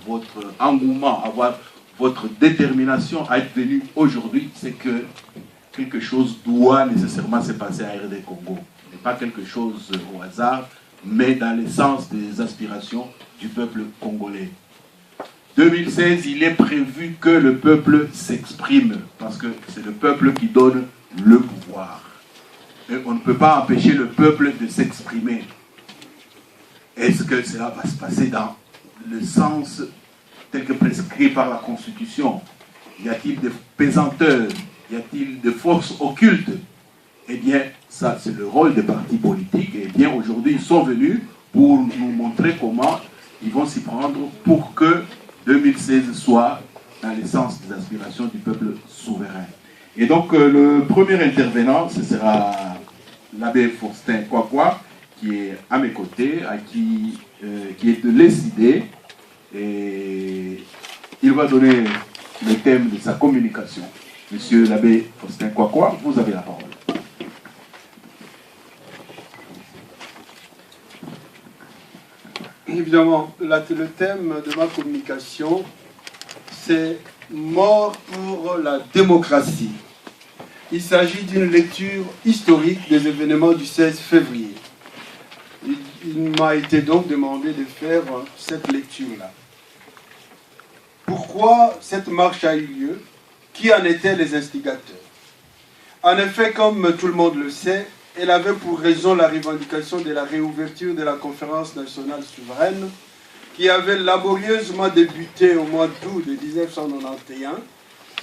votre engouement, avoir votre détermination à être venu aujourd'hui, c'est que quelque chose doit nécessairement se passer à RD Congo. Ce n'est pas quelque chose au hasard, mais dans l'essence des aspirations du peuple congolais. 2016, il est prévu que le peuple s'exprime, parce que c'est le peuple qui donne le pouvoir. Et on ne peut pas empêcher le peuple de s'exprimer. Est-ce que cela va se passer dans le sens tel que prescrit par la Constitution? Y a-t-il des pesanteurs? Y a-t-il des forces occultes? Eh bien, ça, c'est le rôle des partis politiques. Et bien, aujourd'hui, ils sont venus pour nous montrer comment ils vont s'y prendre pour que 2016 soit dans l'essence des aspirations du peuple souverain. Et donc, le premier intervenant, ce sera l'abbé Faustin Kwakwa, qui est à mes côtés, qui est de l'ESID, et il va donner le thème de sa communication. Monsieur l'abbé Faustin Kwakwa, vous avez la parole. Évidemment, le thème de ma communication, c'est « Mort pour la démocratie ». Il s'agit d'une lecture historique des événements du 16 février. Il m'a été donc demandé de faire cette lecture-là. Pourquoi cette marche a eu lieu? Qui en étaient les instigateurs? En effet, comme tout le monde le sait, elle avait pour raison la revendication de la réouverture de la conférence nationale souveraine qui avait laborieusement débuté au mois d'août de 1991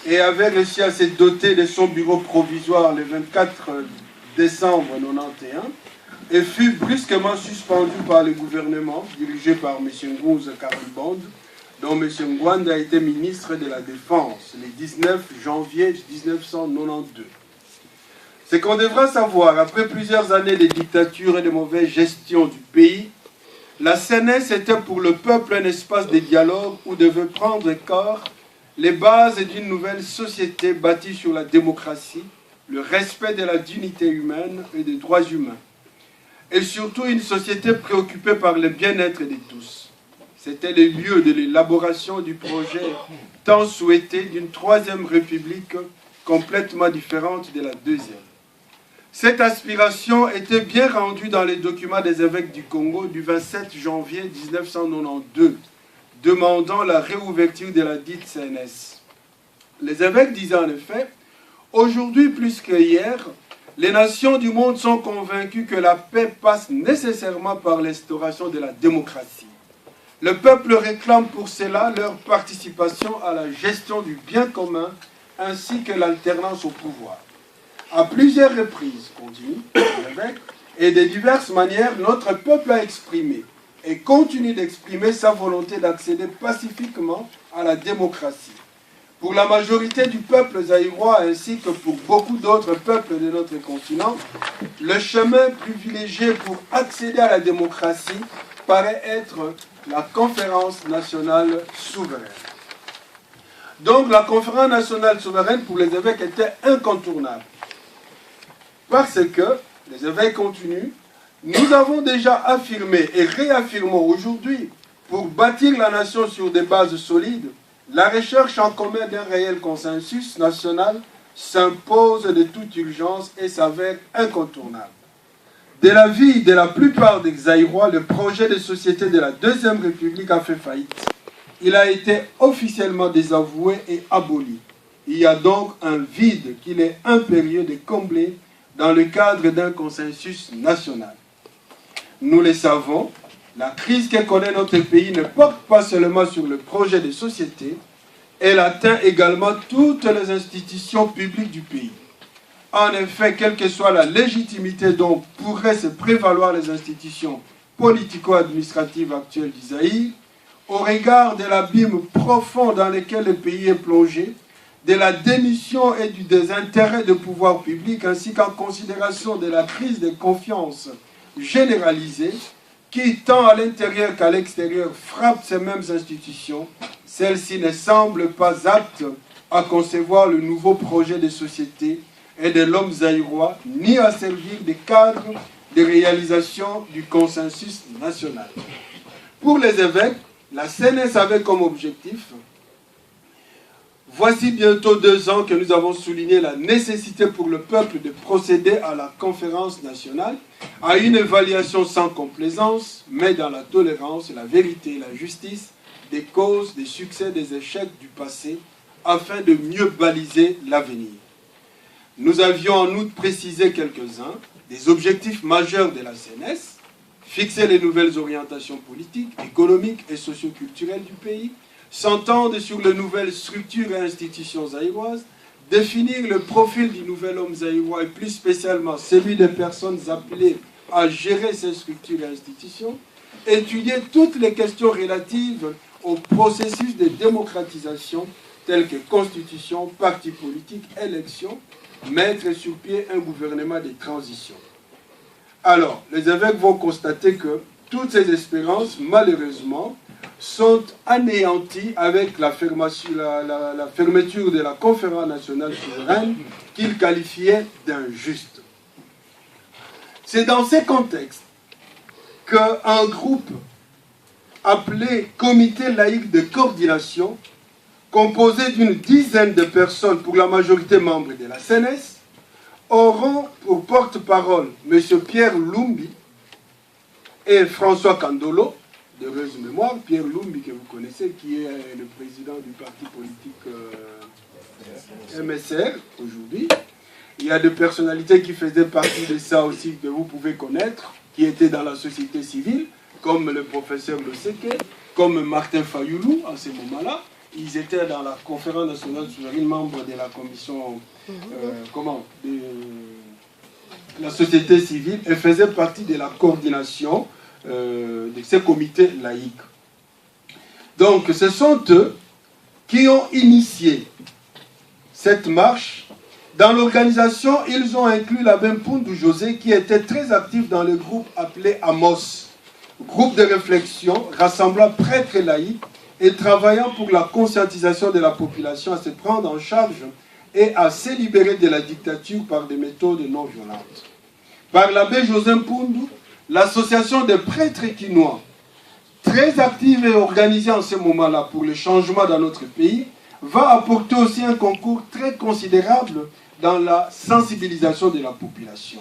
et avait réussi à se doter de son bureau provisoire le 24 décembre 1991 et fut brusquement suspendu par le gouvernement dirigé par M. Ngouze Karambond, dont M. Ngwanda a été ministre de la Défense le 19 janvier 1992. Ce qu'on devra savoir, après plusieurs années de dictature et de mauvaise gestion du pays, la CNS était pour le peuple un espace de dialogue où devaient prendre corps les bases d'une nouvelle société bâtie sur la démocratie, le respect de la dignité humaine et des droits humains, et surtout une société préoccupée par le bien-être de tous. C'était le lieu de l'élaboration du projet tant souhaité d'une troisième république complètement différente de la deuxième. Cette aspiration était bien rendue dans les documents des évêques du Congo du 27 janvier 1992, demandant la réouverture de la dite CNS. Les évêques disaient en effet, aujourd'hui plus que hier, les nations du monde sont convaincues que la paix passe nécessairement par l'instauration de la démocratie. Le peuple réclame pour cela leur participation à la gestion du bien commun ainsi que l'alternance au pouvoir. À plusieurs reprises, continue l'évêque, et de diverses manières, notre peuple a exprimé et continue d'exprimer sa volonté d'accéder pacifiquement à la démocratie. Pour la majorité du peuple zaïrois ainsi que pour beaucoup d'autres peuples de notre continent, le chemin privilégié pour accéder à la démocratie paraît être la conférence nationale souveraine. Donc la conférence nationale souveraine pour les évêques était incontournable. Parce que, les évêques continuent, nous avons déjà affirmé et réaffirmons aujourd'hui, pour bâtir la nation sur des bases solides, la recherche en commun d'un réel consensus national s'impose de toute urgence et s'avère incontournable. De l'avis de la plupart des Zaïrois, le projet de société de la Deuxième République a fait faillite. Il a été officiellement désavoué et aboli. Il y a donc un vide qu'il est impérieux de combler dans le cadre d'un consensus national. Nous le savons, la crise que connaît notre pays ne porte pas seulement sur le projet de société, elle atteint également toutes les institutions publiques du pays. En effet, quelle que soit la légitimité dont pourraient se prévaloir les institutions politico-administratives actuelles du Zaïre, au regard de l'abîme profond dans lequel le pays est plongé, de la démission et du désintérêt de pouvoir public, ainsi qu'en considération de la crise de confiance généralisée, qui, tant à l'intérieur qu'à l'extérieur, frappe ces mêmes institutions, celles-ci ne semblent pas aptes à concevoir le nouveau projet de société et de l'homme zaïrois, ni à servir de cadre de réalisation du consensus national. Pour les évêques, La CNS avait comme objectif, voici bientôt 2 ans que nous avons souligné la nécessité pour le peuple de procéder à la conférence nationale, à une évaluation sans complaisance, mais dans la tolérance, la vérité et la justice, des causes, des succès, des échecs du passé, afin de mieux baliser l'avenir. Nous avions en outre précisé quelques-uns des objectifs majeurs de la CNS, fixer les nouvelles orientations politiques, économiques et socioculturelles du pays, s'entendre sur les nouvelles structures et institutions zaïroises, définir le profil du nouvel homme zaïrois et plus spécialement celui des personnes appelées à gérer ces structures et institutions, étudier toutes les questions relatives au processus de démocratisation tels que constitution, partis politiques, élections, mettre sur pied un gouvernement de transition. Alors, les évêques vont constater que toutes ces espérances, malheureusement, sont anéanties avec la fermeture de la conférence nationale souveraine qu'ils qualifiaient d'injuste. C'est dans ces contextes qu'un groupe appelé Comité laïque de coordination, composé d'une dizaine de personnes, pour la majorité membres de la CNS, auront pour porte-parole M. Pierre Lumbi et François Kandolo, d'heureuse mémoire, Pierre Lumbi que vous connaissez, qui est le président du parti politique MSR aujourd'hui. Il y a des personnalités qui faisaient partie de ça aussi, que vous pouvez connaître, qui étaient dans la société civile, comme le professeur Loseke, comme Martin Fayoulou, à ce moment-là. Ils étaient dans la conférence nationale souveraine, membres de la commission de la société civile, et faisaient partie de la coordination de ces comités laïques. Donc ce sont eux qui ont initié cette marche. Dans l'organisation, ils ont inclus l'abbé Mpundu José, qui était très actif dans le groupe appelé Amos, groupe de réflexion rassemblant prêtres et laïcs et travaillant pour la conscientisation de la population à se prendre en charge et à se libérer de la dictature par des méthodes non violentes. Par l'abbé José Mpundu, l'association des prêtres quinois, très active et organisée en ce moment-là pour le changement dans notre pays, va apporter aussi un concours très considérable dans la sensibilisation de la population.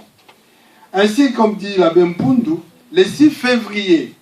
Ainsi, comme dit l'abbé Mpundu, le 6 février